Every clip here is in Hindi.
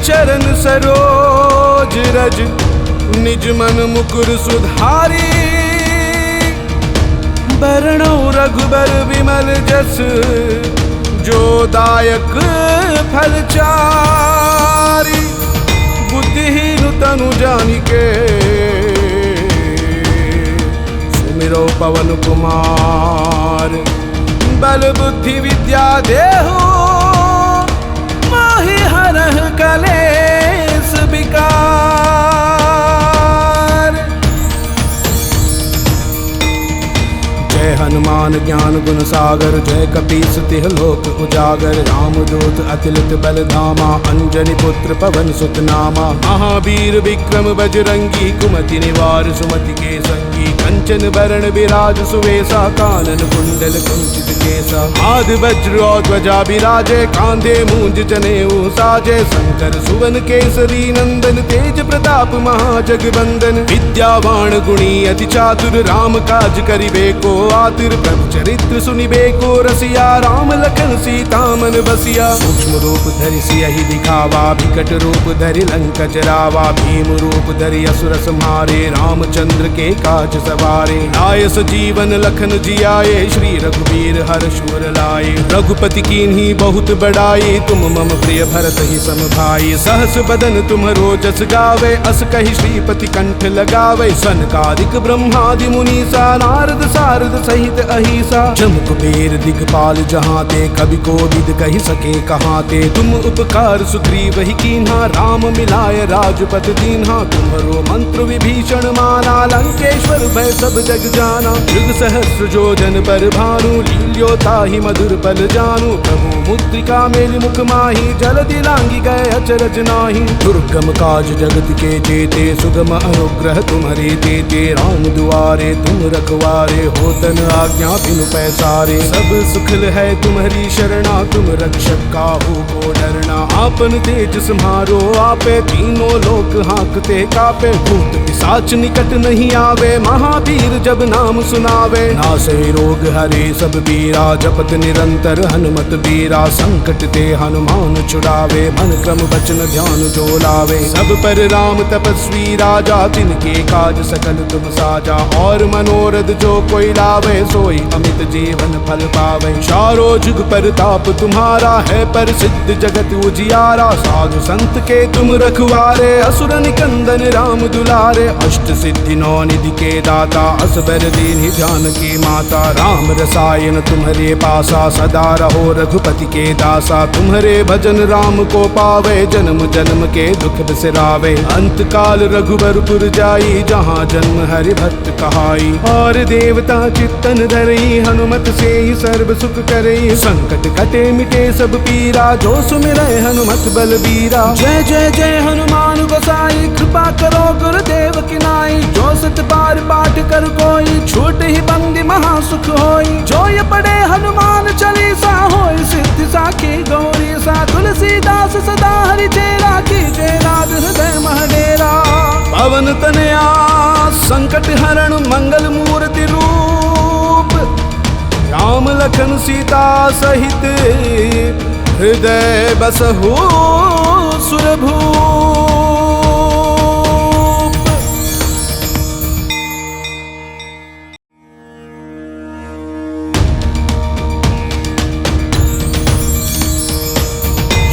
चरण सरोज रज, निज मन मुकुर सुधारी। बरनौ रघुबर विमल जस, जो दायक फल चारि। बुद्धिहीन तनु जानिके, सुमिरौ पवन कुमार। बल बुद्धि विद्या देहु, मोहि हरह कलेस विकार। जय हनुमान ज्ञान गुण सागर, जय कपीस तिह लोक उजागर। रामदूत अतिलित बल धामा, अंजनी पुत्र पवन सुत नामा। महावीर विक्रम बजरंगी, कुमति निवार सुमति के संगी। कंचन बरण विराज सुवेसा, कानन कुंडल कुंचित केसा। आदि वज्र और ध्वजा विराजे, कांधे मूंज जनेऊ साजे। शंकर सुवन केसरी नंदन, तेज प्रताप महाजगवंदन। विद्यावान गुणी अति चातुर, राम काज करिबे को आतुर। प्रभु चरित्र सुनिबे को रसिया, राम लखन सीता मन बसिया। सूक्ष्म रूप धरि सियहि दिखावा, विकट रूप धरि लंक जरावा। भीम रूप धरि असुर संहारे, रामचंद्र के काज सवारे। लाय सजीवन लखन जियाए, श्री रघुवीर हर्ष उर लाए। रघुपति कीन्ही बहुत बड़ाई, तुम मम प्रिय भरत ही सम भाई। सहस बदन तुमरो जस गावे, अस कहि श्रीपति कंठ लगावे। सनकादिक ब्रह्मादि मुनीसा, नारद सारद सहित अहिसा। जम कुबेर दिगपाल जहाँ ते, कवि कोविद कहि सके कहाँ ते। तुम उपकार सुग्रीव ही कीन्हा, राम मिलाय राजपद दीन्हा। तुम्हरो मंत्र विभीषण माना, लंकेश्वर भय सब जग जाना। युग सहस्र जो जन पर भानु, लील्यो ताहि मधुर पल जानु। प्रभु मुद्रिका मेलि मुख माहि, जलधि लांघि गए अचरज नाहि। दुर्गम काज जगत के जेते, सुगम अनुग्रह तुम्हरे तेते। राम दुआरे तुम रखवारे, होतन आज्ञा बिनु पैसारे। सब सुखल है तुम्हारी शरणा, तुम रक्षक काहू को डरना। आपन तेज सम्हारो आपे, तीनों लोक हांकते कापे। भूत पिशाच निकट नहीं आवे, महावीर जब नाम सुनावे। नासे रोग हरे सब बीरा, जपत निरंतर हनुमत बीरा। संकट ते हनुमान छुड़ावे, मन क्रम वचन ध्यान जो लावे। सब पर राम तपस्वी राजा, तिनके काज सकल तुम साजा। और मनोरथ जो कोई लावे, सोई अमित जीवन फल पावे। चारों जुग परताप तुम्हारा है, प्रसिद्ध जगत उजियारा। साधु संत के तुम रखवारे, असुर निकंदन राम दुलारे। अष्ट सिद्धि नौ निधि के दाता, असबर दीन्हि जानकी माता। राम रसायन तुम्हारे पासा, सदा रहो रघुपति के दासा। तुम्हारे भजन राम को पावे, जन्म जन्म के दुख बिसरावे। अंत काल रघुबरपुर जाई, जहाँ जन्म हरि भक्त कहाई। और देवता चित्तन धरई, हनुमत से ही सर्व सुख करई। संकट कटे मिटे सब पीरा, जो सुमिरै हनुमत बलबीरा। जय जय जय हनुमान गोसाई, कृपा करो गुरुदेव की नाई। जो सत बार पाठ कर कोई, छूट ही बंदी महासुख होई। जो ये पढ़े हनुमान चालीसा, होय सिद्धि साखी गौरी सा। तुलसीदास सदा हरि चेरा, कीजे नाथ हृदय महडेरा। पवन तनया संकट हरण, मंगल मूर्ति रूप। राम लखन सीता सहित, हृदय बसहु सुरभूप।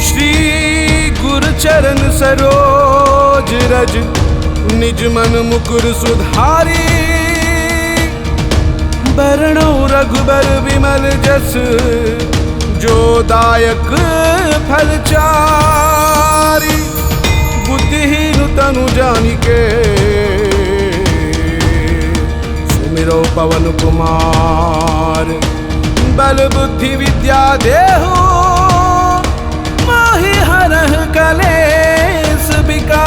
श्री गुरु चरण सरोज रज, निज मन मुकुर सुधारी। बरनौ रघुबर विमल जस, जो दायक फल चारि। बुद्धिहीन तनु जानिके, सुमिरौ पवन कुमार। बल बुद्धि विद्या देहु, मोहि हरह कलेस विकार।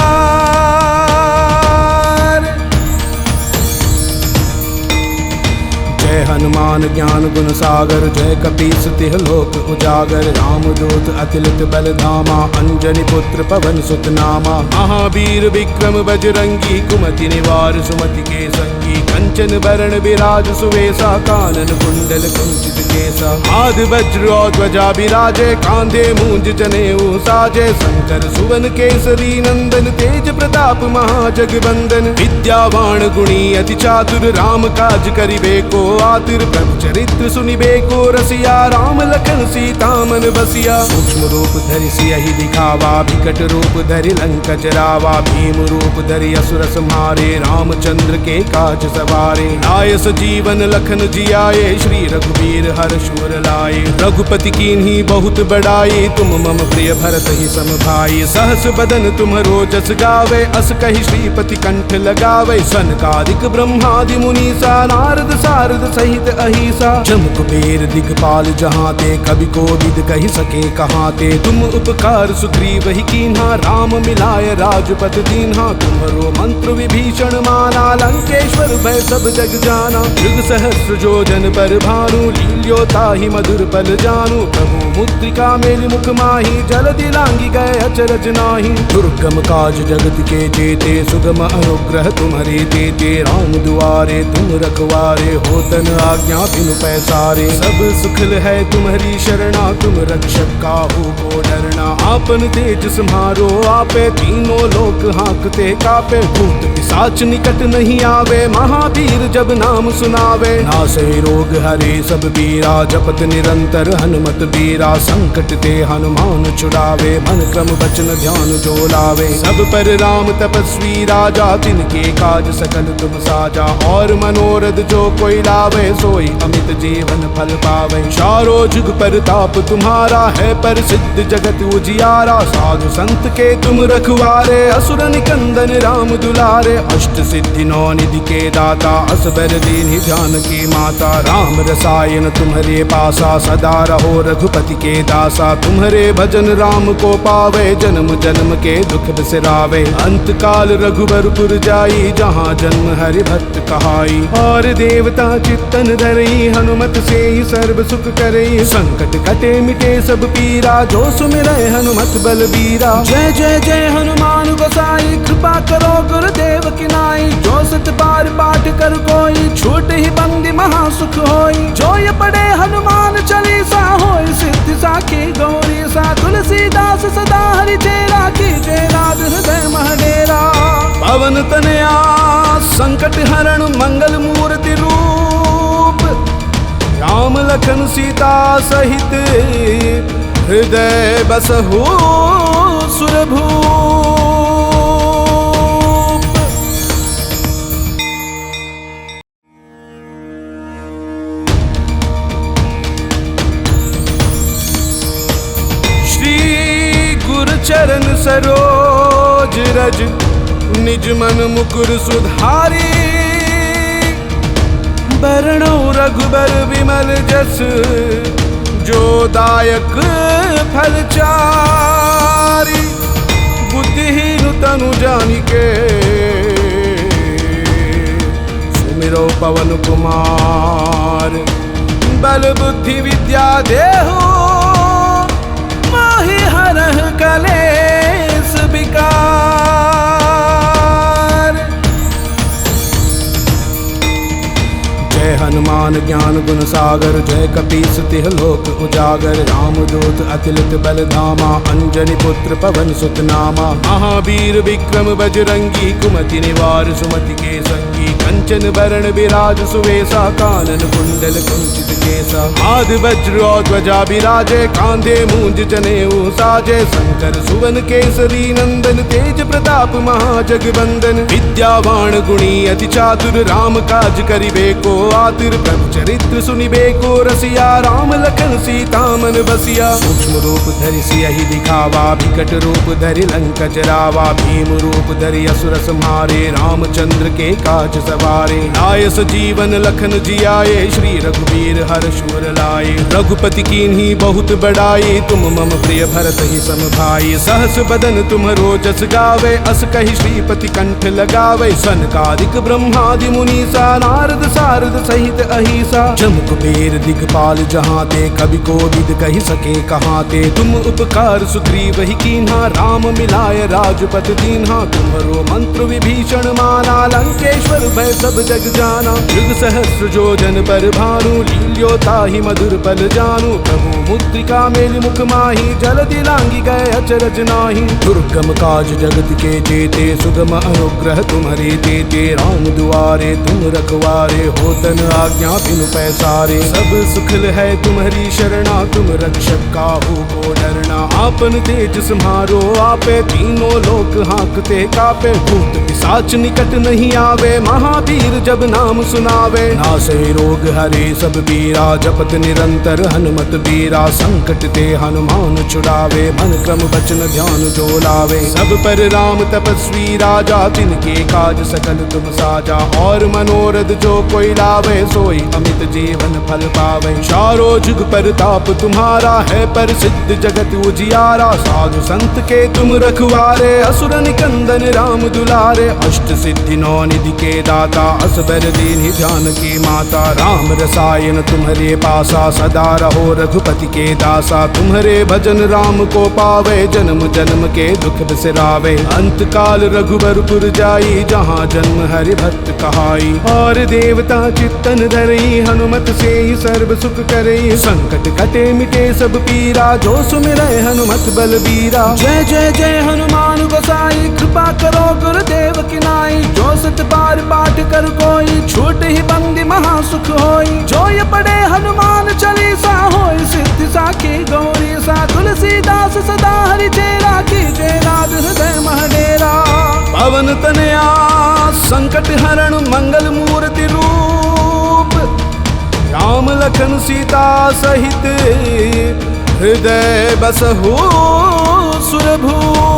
जय हनुमान हनुमान ज्ञान गुण सागर जय कपीस तिह लोक उजागर रामदूत अतिलित बल धामा अंजनी पुत्र पवन सुत नामा महावीर विक्रम बजरंगी कुमति निवार सुमति के संगी कंचन बरण विराज सुवेसा कानन कुंडल कुंचित केसा आदि वज्र और ध्वजा विराजे कांधे मूंज जनेऊ साजे शंकर सुवन केसरी नंदन तेज प्रताप महाजगबंदन विद्यावान गुणी अति चातुर राम काज करिबे को आतुर प्रभु चरित्र सुनिबे को रसिया राम लखन सीता मन बसिया सूक्ष्म रूप धरि सियहि दिखावा विकट रूप धरि लंक जरावा भीम रूप धरि असुर संहारे रामचंद्र के काज सवारे लाय सजीवन लखन जियाए श्री रघुवीर हर शूर लाए रघुपति कीन्ही बहुत बड़ाई तुम मम प्रिय भरत ही सम भाई सहस बदन तुम्हरो जस गावे अस कहि श्रीपति कंठ लगावे सनकादिक ब्रह्मादि मुनीसा नारद सारद सहित अहिसा जम कुबेर दिगपाल जहाँ ते कवि कोविद कहि सके कहाँ ते तुम उपकार सुग्रीव ही कीन्हा राम मिलाय राजपथ दीन्हा तुम्हरो मंत्र विभीषण माना लंकेश्वर भय सब जग जाना युग सहस्र जोजन पर भानु लील्यो ताहि मधुर पल जानु प्रभु मुद्रिका मेलि मुख माही जलधि लांघि गए अचरज नाही दुर्गम काज जगत के जेते सुगम अनुग्रह तुम्हारे तेते राम दुआरे तुम रखवारे होतन आज्ञा बिनु पैसारे सब सुखल है तुम्हारी शरणा तुम रक्षक काहू को डरना आपन तेज सम्हारो आपे तीनों लोक हाँकते कापे भूत पिशाच निकट नहीं आवे महावीर जब नाम सुनावे नासे रोग हरे सब बीरा जपत निरंतर हनुमत बीरा संकट ते हनुमान छुड़ावे मन क्रम वचन ध्यान जो लावे सब पर राम तपस्वी राजा तिनके काज सकल तुम साजा और मनोरथ जो कोई लावे सोई अमित जीवन फल पावे चारों जुग परताप तुम्हारा है पर सिद्ध जगत उजियारा साधु संत के तुम रखवारे असुर निकंदन राम दुलारे अष्ट सिद्धि नौ निधि के दाता असबर दीन जानकी माता राम रसायन तुम्हारे पासा सदा रहो रघुपति के दासा तुम्हारे भजन राम को पावे जन्म जन्म के दुख बिसरावे अंत काल रघुबरपुर जाई जहाँ जन्म हरि भक्त कहाई और देवता चित्तन धरई हनुमत से ही सर्व सुख करई संकट कटे मिटे सब पीरा जो सुमिरै हनुमत बलबीरा जय जय जय हनुमान गोसाई कृपा करो गुरुदेव की नाई जो सत बार पाठ कर कोई छूट ही बंदी महा सुख होई जो ये पढ़े हनुमान चालीसा होई सिद्धि साखी गौरी सा तुलसीदास सदा हरि चेरा की जय राज हृदय महडेरा पवन तनया संकट हरण मंगल मूर्ति रूप राम लखन सीता सहित हृदय बसहु सुरभूप श्री गुरु चरण सरोज रज निज मन मुकुर सुधारी बरणो रघुबर विमल जस जो दायक फल चारी बुद्धिहीन तनु जानिके सुमिरो पवन कुमार बल बुद्धि विद्या देहु मोहि हरह कलेस विकार जय हनुमान ज्ञान गुण सागर जय कपीस तिह लोक उजागर रामदूत अतिलित बल धामा अंजनी पुत्र पवन सुत नामा महावीर विक्रम बजरंगी कुमति निवार सुमति के संगी कंचन बरण विराज सुवेसा कानन कुंडल कुंचित केसा आदि वज्र और ध्वजा विराजे कांधे मूंज जनेऊ साजे शंकर सुवन केसरी नंदन तेज प्रताप महाजगबंदन विद्यावान गुणी अति चातुर राम काज करिबे को आतुर प्रभु चरित्र सुनिबे को रसिया राम लखन सीता मन बसिया सूक्ष्म रूप धरि सियहि दिखावा विकट रूप धरि लंक जरावा भीम रूप धरि असुर संहारे रामचंद्र के काज अष्ट सवारे। लाए सजीवन लखन जियाए, श्री रघुबीर हर्ष उर लाए। रघुपति कीन्ही बहुत बड़ाई, तुम मम प्रिय भरत ही सम भाई। सहस बदन तुम्हरो जस गावे, अस कहि श्रीपति कंठ लगावे। सनकादिक ब्रह्मादि मुनीसा, नारद सारद सहित अहिसा। जम कुबेर दिगपाल जहाँ ते, कवि कोविद कहि सके कहाँ ते। तुम उपकार सुग्रीव ही कीन्हा, राम मिलाय राजपद दीन्हा। तुम्हरो मंत्र विभीषण माना, लंकेश्वर भय सब जग जाना। युग सहस्र जो जन पर भानु, लील्यो ताहि मधुर पल जानु। प्रभु मुद्रिका मेलि मुख माहि, जलधि लांघि गए अचरज नाही। दुर्गम काज जगत के जेते, सुगम अनुग्रह तुम्हारे तेते। राम दुआरे तुम रखवारे, होतन आज्ञा बिनु पैसारे। सब सुखल है तुम्हारी शरणा, तुम रक्षक काहू को डरना। आपन तेज सम्हारो आपे, तीनों लोक हाँकते कापे। भूत पिशाच निकट नहीं आवे, महावीर जब नाम सुनावे। नासे रोग हरे सब पीरा, जपत निरंतर हनुमत बीरा। संकट ते हनुमान छुड़ावे, मन क्रम वचन ध्यान जो लावे। सब पर राम तपस्वी राजा, तिनके काज सकल तुम साजा। और मनोरथ जो कोई लावे, सोई अमित जीवन फल पावे। चारों जुग परताप तुम्हारा है, प्रसिद्ध जगत उजियारा। साधु संत के तुम रखवारे, असुर निकंदन राम दुलारे। अष्ट सिद्धि नौ निधि के दाता, असबर दीन्हि जानकी माता। राम रसायन तुम्हारे पासा, सदा रहो रघुपति के दासा। तुम्हारे भजन राम को पावे, जन्म जन्म के दुख बिसरावे। अंत काल रघुबरपुर जाई, जहाँ जन्म हरि भक्त कहाई। और देवता चित्तन धरई, हनुमत से ही सर्व सुख करई। संकट कटे मिटे सब पीरा, जो सुमिरै हनुमत बलबीरा। जय जय जय हनुमान गोसाई, कृपा करो गुरुदेव की नाई। जो सत बार पाठ कर कोई, छूट ही बंदी महासुख होई। जो ये पढ़े हनुमान चालीसा, होई सिद्धि साखी गौरी सा। तुलसीदास सदा हरि चेरा, कीजे नाथ हृदय महडेरा। पवन तनया संकट हरण, मंगल मूर्ति रूप। राम लखन सीता सहित, हृदय बसहु सुरभूप।